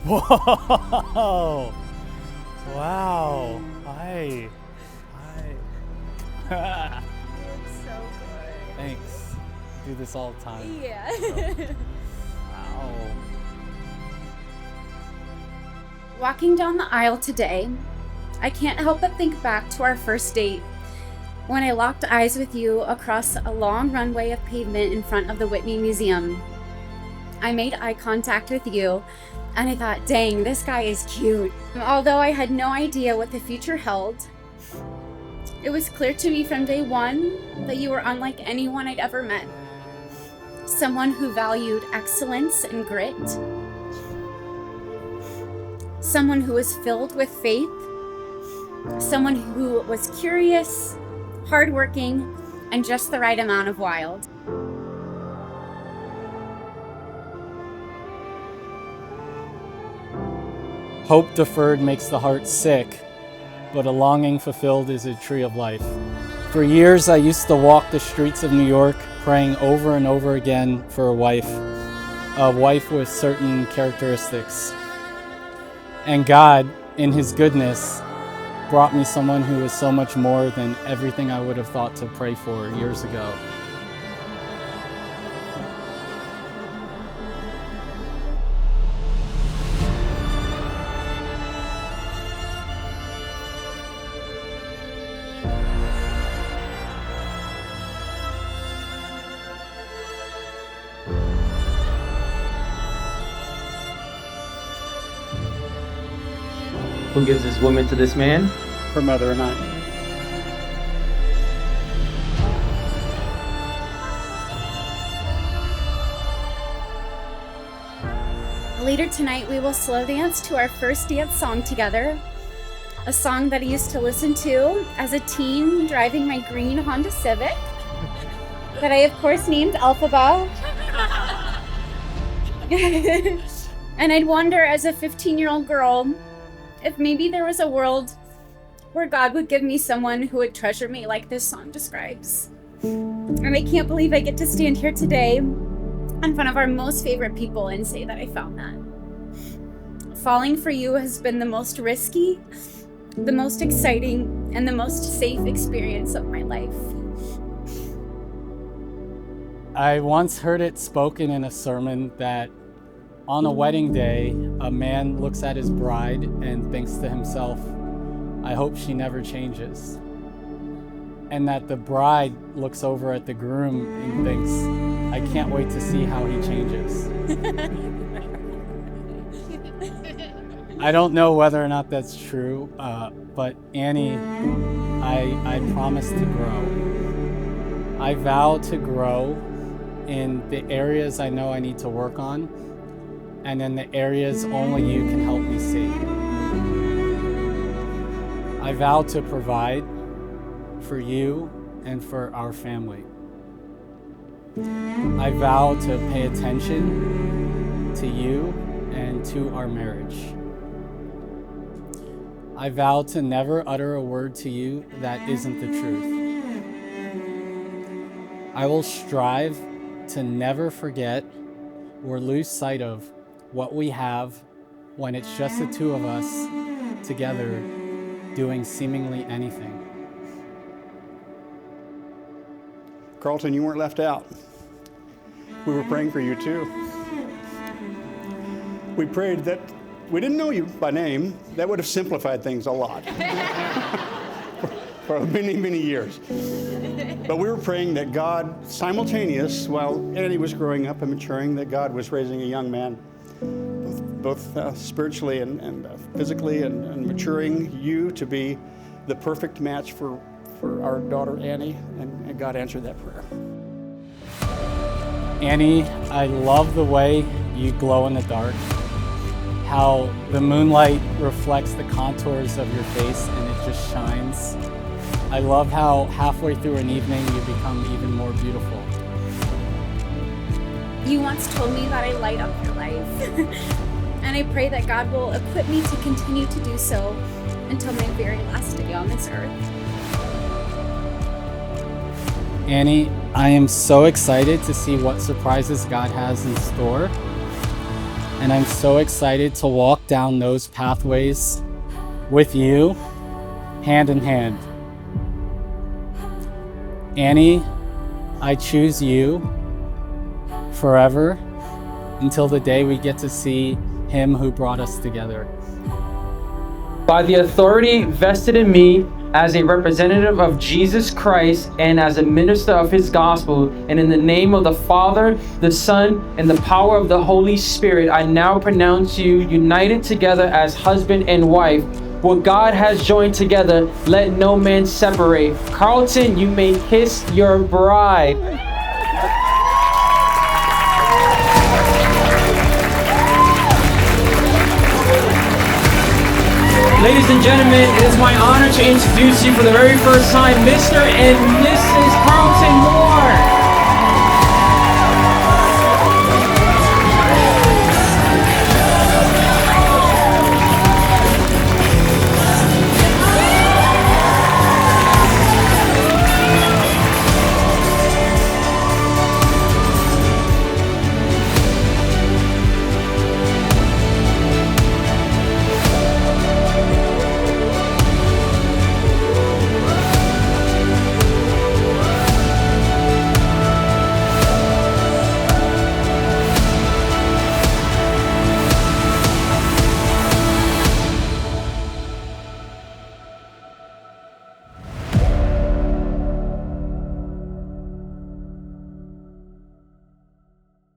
Whoa! Wow. Hi. You look so good. Thanks. I do this all the time. Yeah. Wow. Walking down the aisle today, I can't help but think back to our first date when I locked eyes with you across a long runway of pavement in front of the Whitney Museum. I made eye contact with you and I thought, dang, this guy is cute. Although I had no idea what the future held, it was clear to me from day one that you were unlike anyone I'd ever met. Someone who valued excellence and grit. Someone who was filled with faith. Someone who was curious, hardworking, and just the right amount of wild. Hope deferred makes the heart sick, but a longing fulfilled is a tree of life. For years, I used to walk the streets of New York praying over and over again for a wife with certain characteristics. And God, in His goodness, brought me someone who was so much more than everything I would have thought to pray for years ago. Who gives this woman to this man? Her mother and I. Later tonight, we will slow dance to our first dance song together. A song that I used to listen to as a teen driving my green Honda Civic that I, of course, named Alphaba. And I'd wonder as a 15-year-old girl if maybe there was a world where God would give me someone who would treasure me like this song describes. And I can't believe I get to stand here today in front of our most favorite people and say that I found that. Falling for you has been the most risky, the most exciting, and the most safe experience of my life. I once heard it spoken in a sermon that on a wedding day, a man looks at his bride and thinks to himself, I hope she never changes. And that the bride looks over at the groom and thinks, I can't wait to see how he changes. I don't know whether or not that's true, but Annie, I promise to grow. I vow to grow in the areas I know I need to work on, and in the areas only you can help me see. I vow to provide for you and for our family. I vow to pay attention to you and to our marriage. I vow to never utter a word to you that isn't the truth. I will strive to never forget or lose sight of what we have when it's just the two of us together doing seemingly anything. Carlton, you weren't left out. We were praying for you too. We prayed that we didn't know you by name. That would have simplified things a lot for many, many years. But we were praying that God, simultaneous, while Annie was growing up and maturing, that God was raising a young man, both spiritually and physically, and maturing you to be the perfect match for our daughter Annie, and God answered that prayer. Annie, I love the way you glow in the dark, how the moonlight reflects the contours of your face and it just shines. I love how halfway through an evening you become even more beautiful. You once told me that I light up your life. And I pray that God will equip me to continue to do so until my very last day on this earth. Annie, I am so excited to see what surprises God has in store. And I'm so excited to walk down those pathways with you, hand in hand. Annie, I choose you forever until the day we get to see him who brought us together. By the authority vested in me as a representative of Jesus Christ and as a minister of his gospel, and in the name of the Father, the Son, and the power of the Holy Spirit, I now pronounce you united together as husband and wife. What God has joined together, let no man separate. Carlton, you may kiss your bride. Ladies and gentlemen, it is my honor to introduce you for the very first time, Mr. and Mrs. Carlton Moore.